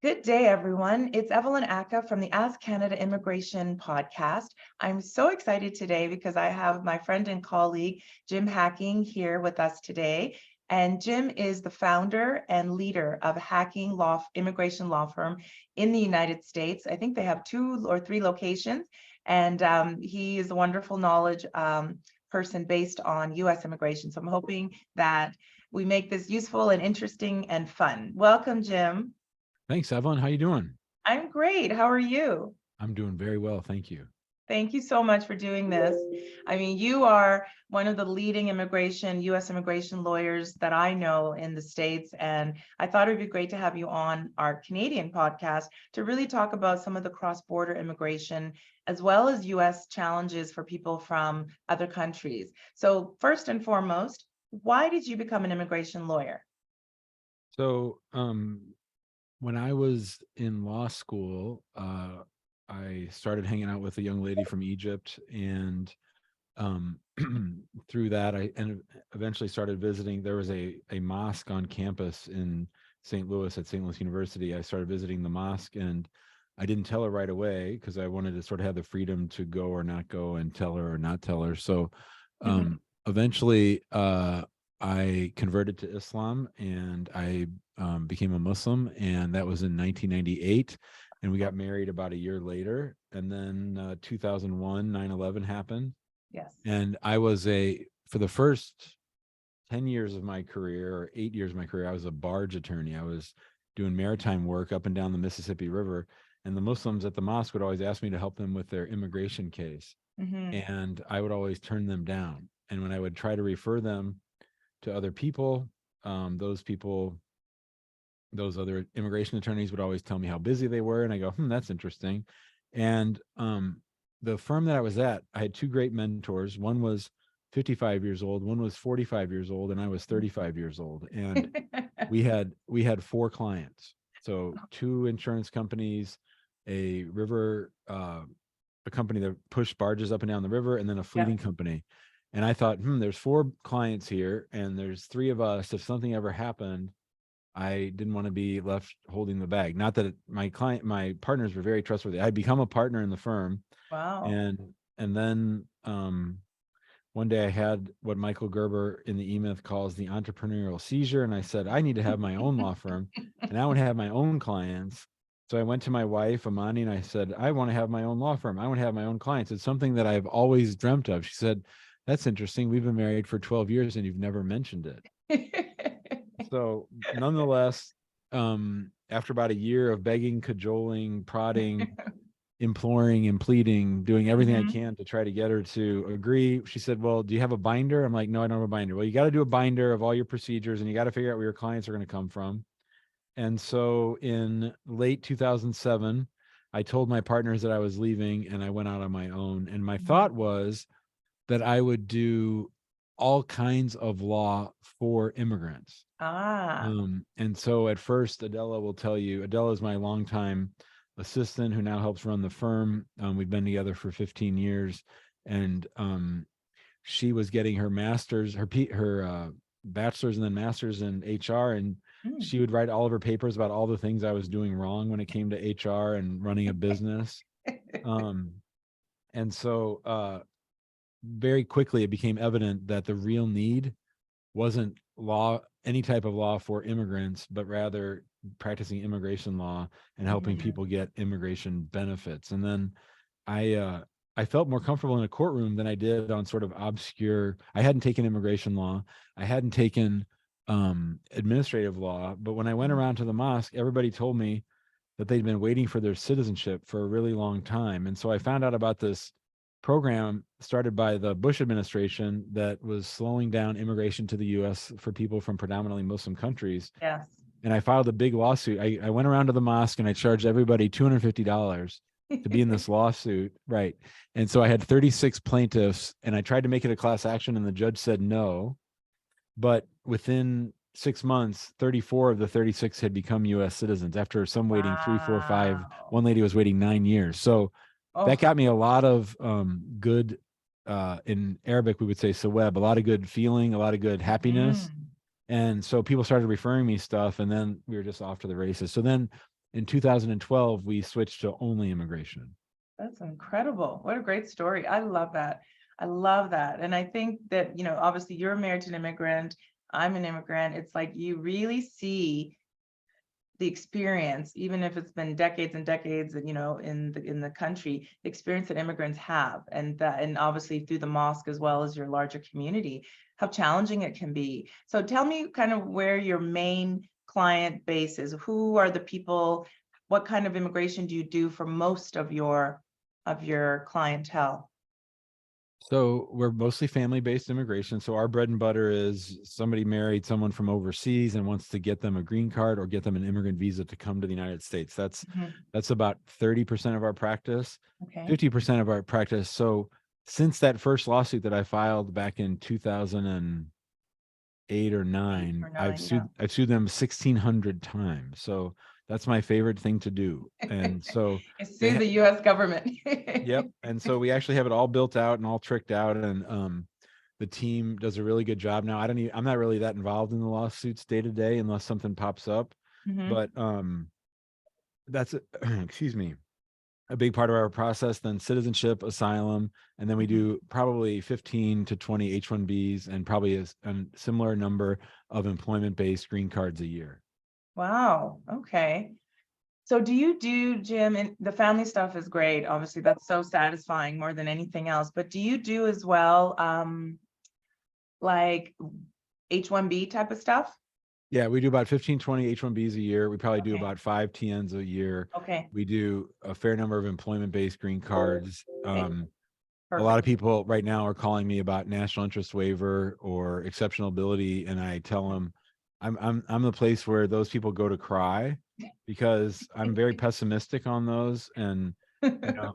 Good day, everyone. It's Evelyn Ackah from the Ask Canada Immigration podcast. I'm so excited today because I have my friend and colleague, Jim Hacking, here with us today. And Jim is the founder and leader of Hacking Immigration Law Firm in the United States. I think they have 2 or 3 locations, and he is a wonderful knowledge person based on U.S. immigration. So I'm hoping that we make this useful and interesting and fun. Welcome, Jim. Thanks, Evelyn. How you doing? I'm great. How are you? I'm doing very well, thank you. Thank you so much for doing this. I mean, you are one of the leading U.S. immigration lawyers that I know in the States. And I thought it would be great to have you on our Canadian podcast to really talk about some of the cross-border immigration, as well as U.S. challenges for people from other countries. So first and foremost, why did you become an immigration lawyer? So, when I was in law school, I started hanging out with a young lady from Egypt, and through that, I eventually started visiting. There was a mosque on campus in St. Louis at St. Louis University. I started visiting the mosque, and I didn't tell her right away because I wanted to sort of have the freedom to go or not go and tell her or not tell her. So, eventually, I converted to Islam, and I became a Muslim, and that was in 1998. And we got married about a year later. And then 2001, 9/11 happened. Yes. And for the first 10 years of my career, or 8 years of my career, I was a barge attorney. I was doing maritime work up and down the Mississippi River. And the Muslims at the mosque would always ask me to help them with their immigration case. And I would always turn them down. And when I would try to refer them to other people, those other immigration attorneys would always tell me how busy they were. And I go, that's interesting. And the firm that I was at, I had 2 great mentors. One was 55 years old, one was 45 years old, and I was 35 years old. And we had 4 clients. So 2 insurance companies, a river, a company that pushed barges up and down the river, and then a fleeting company. And I thought, there's 4 clients here, and there's 3 of us. If something ever happened, I didn't want to be left holding the bag. Not that my partners were very trustworthy. I'd become a partner in the firm. Wow. And then one day I had what Michael Gerber in the E-Myth calls the entrepreneurial seizure. And I said, I need to have my own law firm, and I want to have my own clients. So I went to my wife, Amani, and I said, I want to have my own law firm. I want to have my own clients. It's something that I've always dreamt of. She said, that's interesting. We've been married for 12 years and you've never mentioned it. So nonetheless, after about a year of begging, cajoling, prodding, imploring and pleading, doing everything I can to try to get her to agree, she said, well, do you have a binder? I'm like, no, I don't have a binder. Well, you got to do a binder of all your procedures, and you got to figure out where your clients are going to come from. And so in late 2007, I told my partners that I was leaving, and I went out on my own. And my thought was that I would do all kinds of law for immigrants. And so at first, Adela will tell you, Adela is my longtime assistant who now helps run the firm. We've been together for 15 years, and she was getting her master's, her bachelor's and then master's in HR, and she would write all of her papers about all the things I was doing wrong when it came to HR and running a business. And so very quickly, it became evident that the real need wasn't any type of law for immigrants, but rather practicing immigration law and helping people get immigration benefits. And then I felt more comfortable in a courtroom than I did on sort of obscure. I hadn't taken immigration law. I hadn't taken administrative law. But when I went around to the mosque, everybody told me that they'd been waiting for their citizenship for a really long time. And so I found out about this program started by the Bush administration that was slowing down immigration to the U.S. for people from predominantly Muslim countries. Yes. And I filed a big lawsuit. I went around to the mosque and I charged everybody $250 to be in this lawsuit. Right. And so I had 36 plaintiffs, and I tried to make it a class action, and the judge said no. But within 6 months, 34 of the 36 had become U.S. citizens after some waiting 3, 4, 5. One lady was waiting 9 years. So that got me a lot of good, in Arabic, we would say sawab, a lot of good feeling, a lot of good happiness. And so people started referring me stuff, and then we were just off to the races. So then in 2012, we switched to only immigration. That's incredible. What a great story. I love that. I love that. And I think that, obviously you're married to an immigrant. I'm an immigrant. It's like you really see the experience, even if it's been decades and decades, in the country, the experience that immigrants have, and obviously through the mosque as well as your larger community, how challenging it can be. So tell me kind of where your main client base is. Who are the people? What kind of immigration do you do for most of your clientele? So we're mostly family-based immigration. So our bread and butter is somebody married someone from overseas and wants to get them a green card or get them an immigrant visa to come to the United States. That's about 30% of our practice, Okay. 50% of our practice. So since that first lawsuit that I filed back in 2008 or 9, I've sued them 1,600 times. So that's my favorite thing to do. And so Sue the US government. Yep. And so we actually have it all built out and all tricked out. And the team does a really good job now. I'm not really that involved in the lawsuits day to day unless something pops up. But that's excuse me, a big part of our process. Then citizenship, asylum, and then we do probably 15 to 20 H-1Bs and probably a similar number of employment-based green cards a year. Wow. Okay. So do you do, Jim, and the family stuff is great. Obviously, that's so satisfying more than anything else. But do you do as well, like H-1B type of stuff? Yeah, we do about 15, 20 H-1Bs a year. We probably do Okay. about 5 TNs a year. Okay. We do a fair number of employment-based green cards. Okay. A lot of Perfect. people right now are calling me about national interest waiver or exceptional ability, and I tell them I'm the place where those people go to cry because I'm very pessimistic on those. And you know,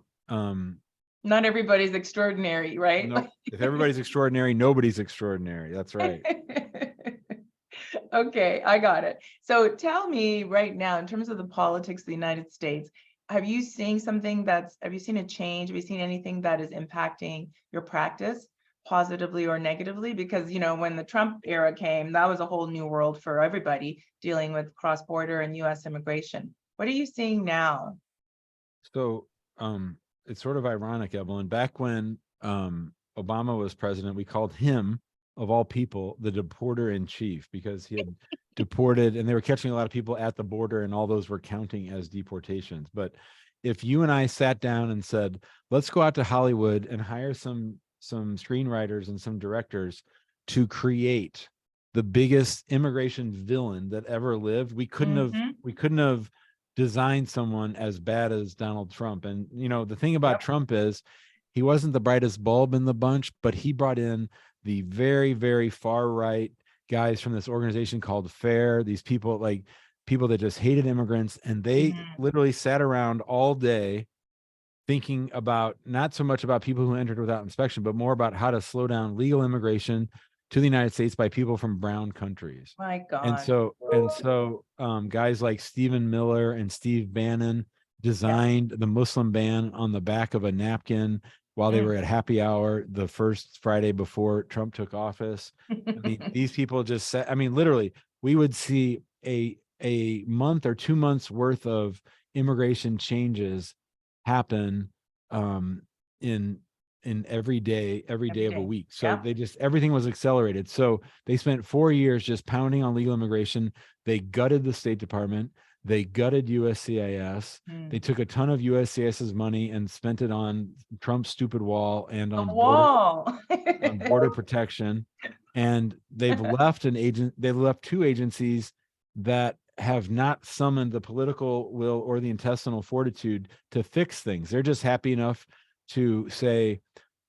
Not everybody's extraordinary, right? no, if everybody's extraordinary, nobody's extraordinary. That's right. Okay, I got it. So tell me right now, in terms of the politics of the United States, have you seen have you seen a change? Have you seen anything that is impacting your practice positively or negatively? Because, when the Trump era came, that was a whole new world for everybody dealing with cross-border and US immigration. What are you seeing now? So it's sort of ironic, Evelyn. Back when Obama was president, we called him, of all people, the deporter in chief because he had deported, and they were catching a lot of people at the border, and all those were counting as deportations. But if you and I sat down and said, let's go out to Hollywood and hire some screenwriters and some directors to create the biggest immigration villain that ever lived, we couldn't have designed someone as bad as Donald Trump. And the thing about Trump is he wasn't the brightest bulb in the bunch, but he brought in the very, very far right guys from this organization called FAIR, these people that just hated immigrants, and they literally sat around all day thinking about not so much about people who entered without inspection, but more about how to slow down legal immigration to the United States by people from brown countries. My God. And so guys like Stephen Miller and Steve Bannon designed the Muslim ban on the back of a napkin while they were at happy hour the first Friday before Trump took office. I mean, these people just said, literally, we would see a month or 2 months worth of immigration changes happen in every day of a week. So they just, everything was accelerated. So they spent 4 years just pounding on legal immigration. They gutted the State Department. They gutted USCIS. They took a ton of USCIS's money and spent it on Trump's stupid wall and on border protection. And they've left two agencies that have not summoned the political will or the intestinal fortitude to fix things. They're just happy enough to say,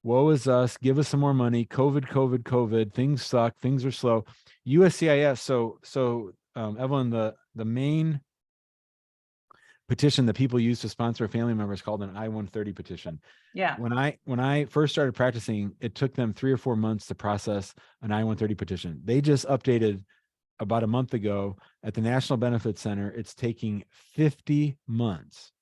woe is us, give us some more money, COVID, things suck, things are slow. USCIS, so Evelyn, the main petition that people use to sponsor a family member is called an I-130 petition. Yeah. When I first started practicing, it took them 3 or 4 months to process an I-130 petition. They just updated about a month ago at the National Benefit Center. It's taking 50 months.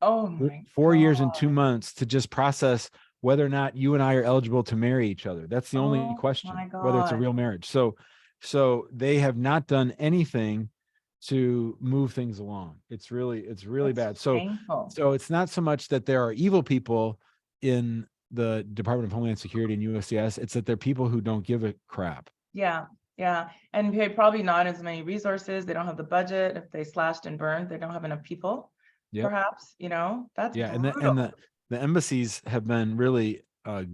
Oh my 4 years God. and 2 months to just process whether or not you and I are eligible to marry each other. That's the only question, whether it's a real marriage. So they have not done anything to move things along. It's really That's bad. So shameful. it's not so much that there are evil people in the Department of Homeland Security and USCIS, it's that they're people who don't give a crap. Yeah, yeah. And they probably not as many resources. They don't have the budget. If they slashed and burned, they don't have enough people, Yep. perhaps, that's Yeah, and brutal. the embassies have been really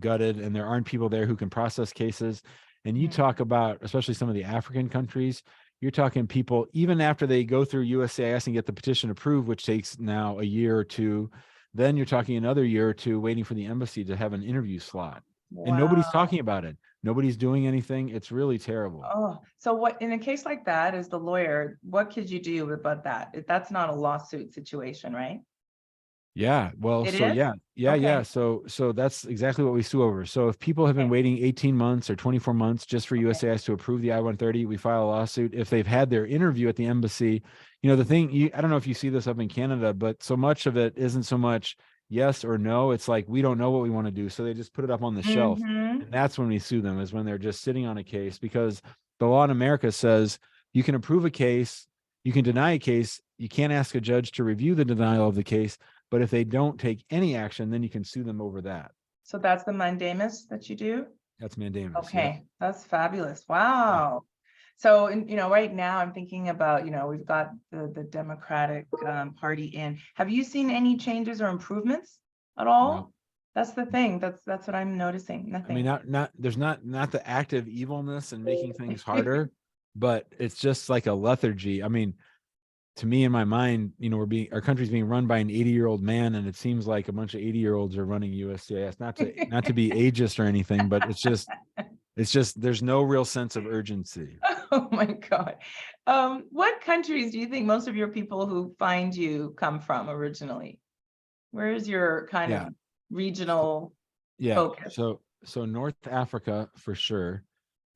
gutted, and there aren't people there who can process cases. And you Mhm. talk about, especially some of the African countries, you're talking people even after they go through USCIS and get the petition approved, which takes now a year or two. Then you're talking another year or two waiting for the embassy to have an interview slot, and nobody's Wow. talking about it. Nobody's doing anything. It's really terrible. Oh, so what in a case like that, as the lawyer, what could you do about that? That's not a lawsuit situation, right? Yeah, well, It so is? yeah. Okay. So that's exactly what we sue over. So if people have been Okay. waiting 18 months or 24 months just for Okay. USAIS to approve the I-130, we file a lawsuit. If they've had their interview at the embassy, the thing, I don't know if you see this up in Canada, but so much of it isn't so much yes or no. It's like, we don't know what we want to do. So they just put it up on the shelf. Mm-hmm. And that's when we sue them, is when they're just sitting on a case, because the law in America says you can approve a case, you can deny a case, you can't ask a judge to review the denial of the case. But if they don't take any action, then you can sue them over that. So that's the mandamus that you do? That's mandamus. Yep. Okay, that's fabulous. Yeah. Wow. So, right now I'm thinking about, we've got the Democratic Party in. Have you seen any changes or improvements at all? No. That's the thing. That's what I'm noticing. I mean, Nothing. not there's not the active evilness and making things harder, but it's just like a lethargy. I mean, to me, in my mind, our country's being run by an 80-year-old man, and it seems like a bunch of 80-year-olds are running USCIS. Not to be ageist or anything, but it's just there's no real sense of urgency. Oh my God. What countries do you think most of your people who find you come from originally? Where is your kind of Yeah. regional Yeah. focus? So North Africa for sure.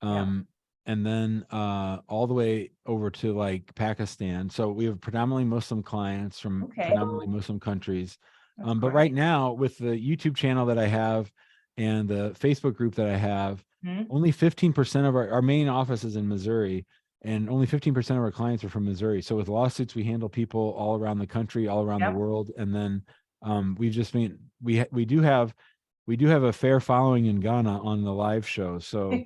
Yeah. And then all the way over to like Pakistan. So we have predominantly Muslim clients from Okay. predominantly Muslim countries. That's But right great. now, with the YouTube channel that I have and the Facebook group that I have, Mhm. only 15% of our main office is in Missouri, and only 15% of our clients are from Missouri. So with lawsuits, we handle people all around the country, all around the Yep. world. And then we've just been we do have a fair following in Ghana on the live show. So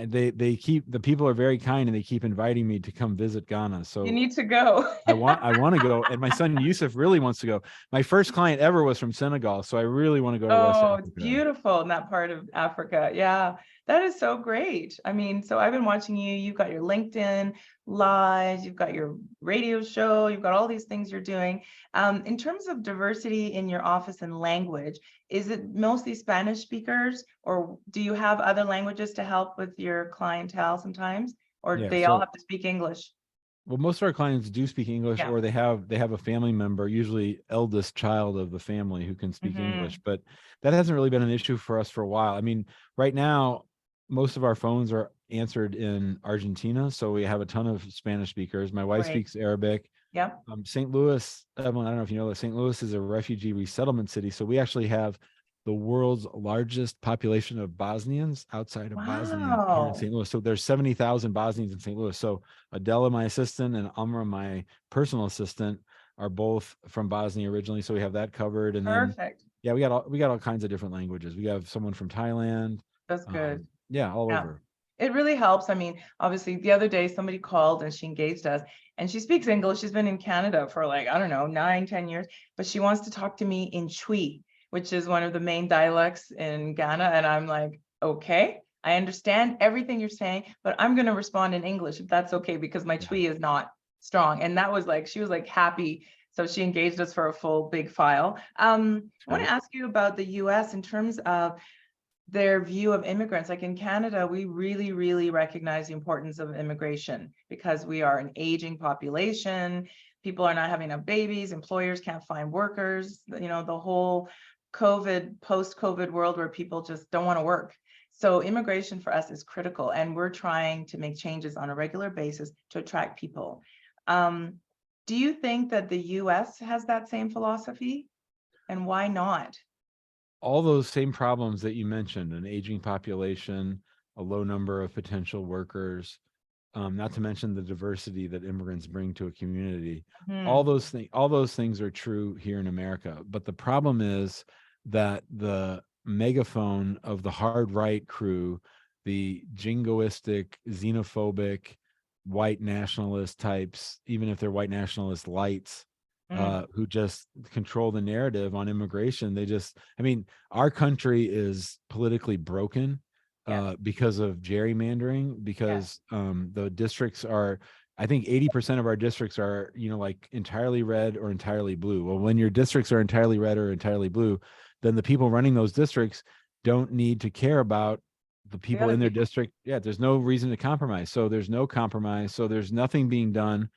and the people are very kind, and they keep inviting me to come visit Ghana. You So need to go. I want to go, and my son Yusuf really wants to go. My first client ever was from Senegal, so I really want to go to West Oh, it's Africa. beautiful in that part of Africa. Yeah, that is so great. I mean, so I've been watching you. You've got your LinkedIn lives, you've got your radio show, you've got all these things you're doing. In terms of diversity in your office and language, is it mostly Spanish speakers, or do you have other languages to help with your clientele sometimes, or Yeah. they all So have to speak English? well, most of our clients do speak English, Yeah. or they have a family member, usually eldest child of the family, who can speak English. Hmm. But that hasn't really been an issue for us for a while. I mean, right now, most of our phones are answered in Argentina, so we have a ton of Spanish speakers. My wife Great. speaks Arabic. Yep. St. Louis, Evelyn, I don't know if you know that St. Louis is a refugee resettlement city. So we actually have the world's largest population of Bosnians outside of Bosnia here in Wow. St. Louis. So there's 70,000 Bosnians in St. Louis. So Adela, my assistant, and Amra, my personal assistant, are both from Bosnia originally. So we have that covered. And then, Perfect. yeah, we got all kinds of different languages. We have someone from Thailand. That's good. Yeah, all Yeah. over. It really helps. I mean, obviously, the other day somebody called and she engaged us, and she speaks English. She's been in Canada for like, I don't know, 9, 10 years, but she wants to talk to me in Twi, which is one of the main dialects in Ghana. And I'm like, okay, I understand everything you're saying, but I'm going to respond in English if that's okay, because my Yeah, Twi is not strong. And that was like, she was like happy. So she engaged us for a full big file. I it's want to great. ask you about the US in terms of their view of immigrants. Like in Canada, we really, really recognize the importance of immigration because we are an aging population. People are not having enough babies. Employers can't find workers. The whole COVID, post-COVID world where people just don't want to work. So immigration for us is critical, and we're trying to make changes on a regular basis to attract people. Um, do you think that the US has that same philosophy? And why not? All those same problems that you mentioned: an aging population, a low number of potential workers. not to mention the diversity that immigrants bring to a community. Mhm. All those things are true here in America. But the problem is that the megaphone of the hard right crew, the jingoistic, xenophobic, white nationalist types, even if they're white nationalist lights, Mm. who just control the narrative on immigration. I mean, our country is politically broken Yes, because of gerrymandering, yes, because the districts are, I think 80% of our districts are, like entirely red or entirely blue. Well, when your districts are entirely red or entirely blue, then the people running those districts don't need to care about the the people other in their people. district. Yeah, there's no reason to compromise. So there's no compromise. So there's nothing being done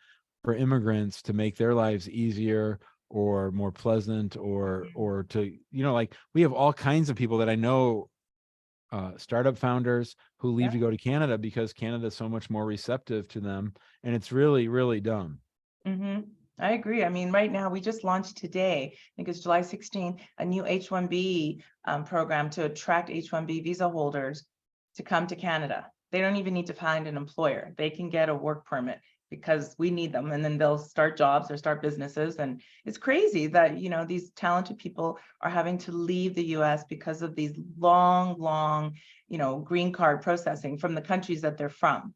for immigrants to make their lives easier or more pleasant, or to, like we have all kinds of people that I know, startup founders who leave Yeah. to go to Canada because Canada is so much more receptive to them, and it's really, really dumb. Mm-hmm. I agree. I mean, right now, we just launched today, I think it's July 16, a new H-1B program to attract H-1B visa holders to come to Canada. They don't even need to find an employer. They can get a work permit because we need them, and then they'll start jobs or start businesses. And it's crazy that, these talented people are having to leave the US because of these long, green card processing from the countries that they're from.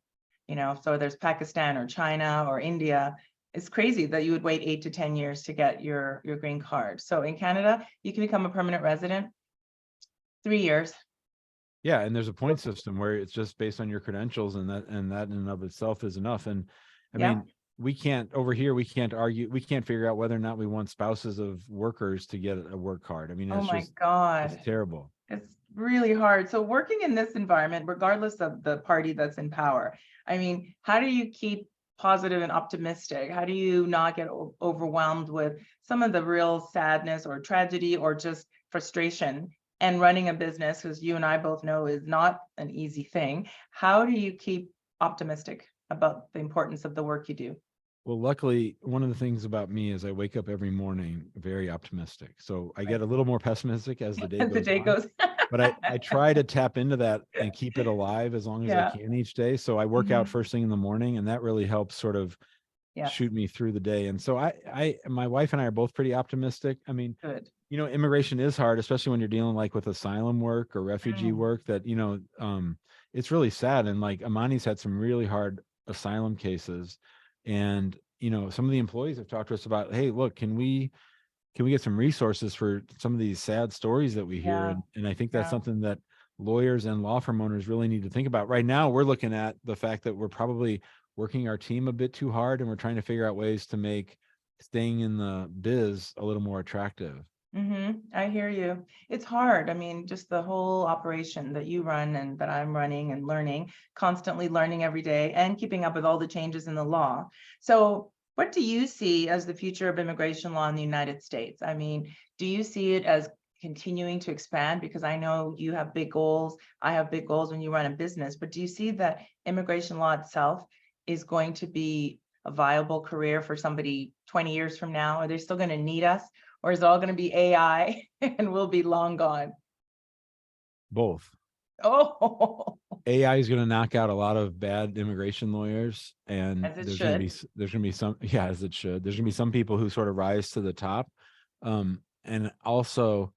So there's Pakistan or China or India. It's crazy that you would wait 8 to 10 years to get your green card. So in Canada, you can become a permanent resident 3 years. Yeah, and there's a point system where it's just based on your credentials, and that in and of itself is enough. And I Yeah. mean, we can't over here, we can't argue, we can't figure out whether or not we want spouses of workers to get a work card. I mean, Oh my it's God. terrible. It's really hard. So working in this environment, regardless of the party that's in power, I mean, how do you keep positive and optimistic? How do you not get overwhelmed with some of the real sadness or tragedy or just frustration? And running a business, as you and I both know, is not an easy thing. How do you keep optimistic about the importance of the work you do? Well, luckily, one of the things about me is I wake up every morning very optimistic. So I get Right. a little more pessimistic as the day As the goes day on, goes. but I try to tap into that and keep it alive as long as I Yeah. can each day. So I work out Mhm. first thing in the morning, and that really helps sort of Yes. shoot me through the day. And so my wife and I are both pretty optimistic. I mean, Good. immigration is hard, especially when you're dealing like with asylum work or refugee Mm. work, that, it's really sad. And like Amani's had some really hard asylum cases. And, some of the employees have talked to us about, hey, look, can we get some resources for some of these sad stories that we hear? Yeah. And I think that's Yeah. something that lawyers and law firm owners really need to think about. Right now, we're looking at the fact that we're probably working our team a bit too hard, and we're trying to figure out ways to make staying in the biz a little more attractive. I hear you. It's hard. I mean, just the whole operation that you run and that I'm running and learning, constantly learning every day and keeping up with all the changes in the law. So, what do you see as the future of immigration law in the United States? I mean, do you see it as continuing to expand? Because I know you have big goals. I have big goals when you run a business, but do you see that immigration law itself is going to be a viable career for somebody 20 years from now? Are they still going to need us? Or is it all going to be AI and we'll be long gone? Both. Oh, AI is going to knock out a lot of bad immigration lawyers, and as it should. there's going to be some, yeah, as it should. There's going to be some people who sort of rise to the top, and also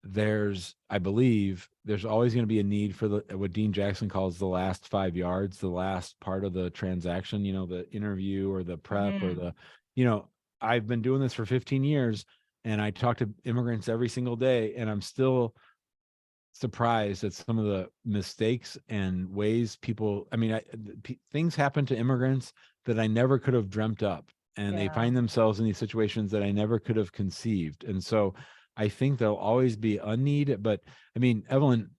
I believe there's always going to be a need for what Dean Jackson calls the last 5 yards, the last part of the transaction, the interview or the prep or Mhm. you know, I've been doing this for 15 years, and I talk to immigrants every single day, and I'm still surprised at some of the mistakes and ways people, I mean, things happen to immigrants that I never could have dreamt up, and they Yeah. find themselves in these situations that I never could have conceived. And so I think there'll always be a need. But I mean, Evelyn,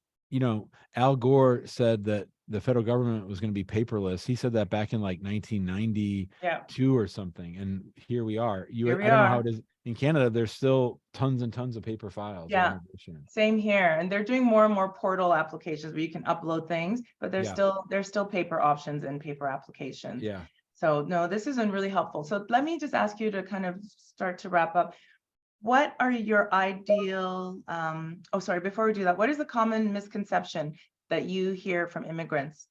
Al Gore said that the federal government was going to be paperless. He said that back in like 1992 Yeah. or something, and here we are. Here we I don't know how are. it is in Canada. There's still tons and tons of paper files of Yeah. immigration. Same here. And they're doing more and more portal applications where you can upload things, but Yeah. there's still paper options and paper applications. Yeah. So no, this has been really helpful. So let me just ask you to kind of start to wrap up. What are your ideal, oh, sorry, before we do that, what is the common misconception that you hear from immigrants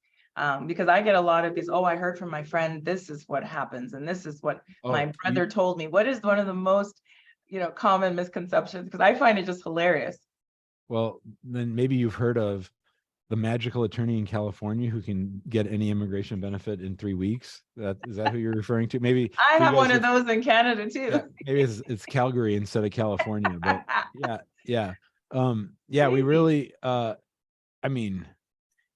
Because I get a lot of these, oh, I heard from my friend, this is what happens, and this is what my brother told me. What is one of the most, common misconceptions? Because I find it just hilarious. Well, then maybe you've heard of the magical attorney in California who can get any immigration benefit in 3 weeks. Is that who you're referring to? Maybe I for you have one guys, of those in Canada too. yeah, maybe it's Calgary instead of California, but yeah. We Crazy. really, I mean,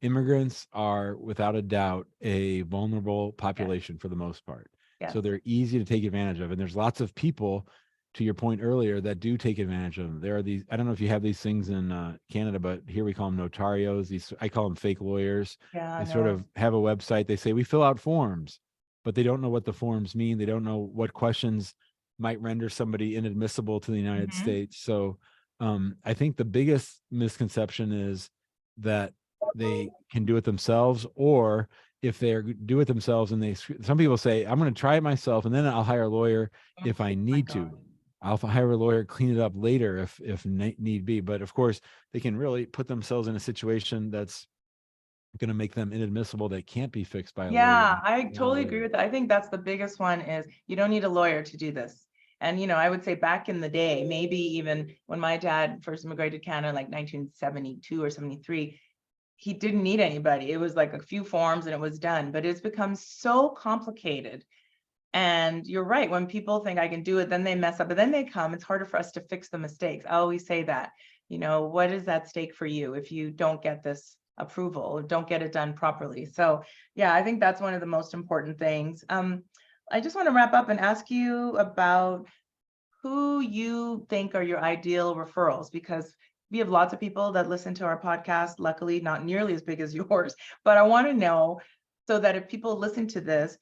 immigrants are without a doubt a vulnerable population for the most part. Yes. So they're easy to take advantage of. And there's lots of people, to your point earlier, that do take advantage of them. There are these, I don't know if you have these things in Canada, but here we call them notarios. I call them fake lawyers. Yeah, They sort of have a website. They say we fill out forms, but they don't know what the forms mean. They don't know what questions might render somebody inadmissible to the United States. So I think the biggest misconception is that they can do it themselves, or if they do it themselves and some people say, I'm going to try it myself and then I'll hire a lawyer if I need to. I'll hire a lawyer, clean it up later if need be. But of course, they can really put themselves in a situation that's going to make them inadmissible that can't be fixed by a lawyer. Yeah, I totally agree with that. I think that's the biggest one, is you don't need a lawyer to do this. And, I would say back in the day, maybe even when my dad first immigrated to Canada, like 1972 or 73, he didn't need anybody. It was like a few forms and it was done, but it's become so complicated. And you're right, when people think I can do it, then they mess up, but then they come, it's harder for us to fix the mistakes. I always say that, what is at stake for you if you don't get this approval or don't get it done properly? So yeah, I think that's one of the most important things. I just want to wrap up and ask you about who you think are your ideal referrals, because we have lots of people that listen to our podcast, luckily not nearly as big as yours, but I want to know, so that if people listen to this,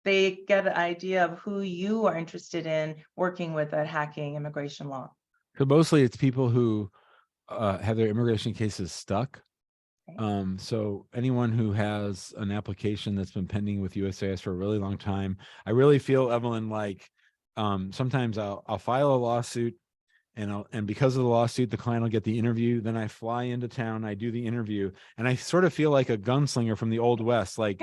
they get an idea of who you are interested in working with at Hacking Immigration Law. So mostly it's people who have their immigration cases stuck. So anyone who has an application that's been pending with USCIS for a really long time, I really feel, Evelyn, like sometimes I'll file a lawsuit, and because of the lawsuit, the client will get the interview. Then I fly into town, I do the interview, and I sort of feel like a gunslinger from the Old West. Like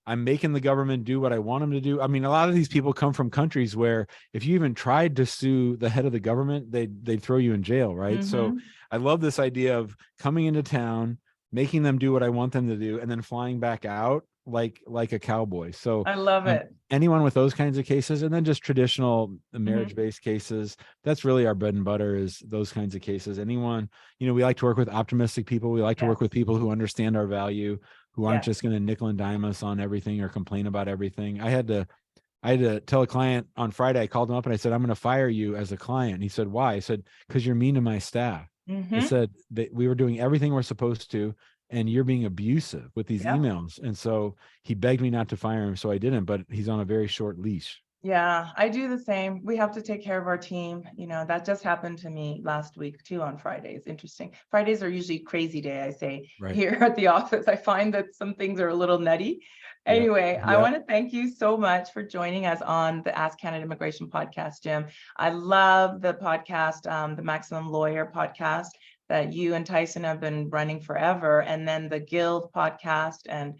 I'm making the government do what I want them to do. I mean, a lot of these people come from countries where if you even tried to sue the head of the government, they'd throw you in jail, right? So I love this idea of coming into town, making them do what I want them to do, and then flying back out like a cowboy. So I love it. Anyone with those kinds of cases, and then just traditional marriage-based cases, that's really our bread and butter, is those kinds of cases. Anyone, we like to work with optimistic people. We like to work with people who understand our value, who aren't just going to nickel and dime us on everything or complain about everything. I had to tell a client on Friday, I called him up and I said, I'm going to fire you as a client. And he said, why? I said, because you're mean to my staff. I said that we were doing everything we're supposed to, and you're being abusive with these emails. And so he begged me not to fire him. So I didn't, but he's on a very short leash. Yeah, I do the same. We have to take care of our team. That just happened to me last week too on Fridays. Interesting. Fridays are usually crazy day, I say, here at the office. I find that some things are a little nutty. Anyway, I want to thank you so much for joining us on the Ask Canada Immigration podcast, Jim. I love the podcast, the Maximum Lawyer podcast that you and Tyson have been running forever. And then the Guild podcast and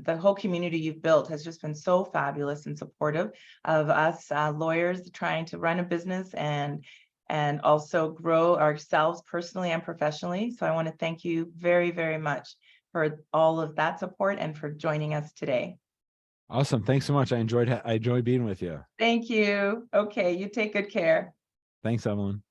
the whole community you've built has just been so fabulous and supportive of us lawyers trying to run a business and also grow ourselves personally and professionally. So I want to thank you very, very much for all of that support and for joining us today. Awesome. Thanks so much. I enjoyed being with you. Thank you. Okay, you take good care. Thanks, Evelyn.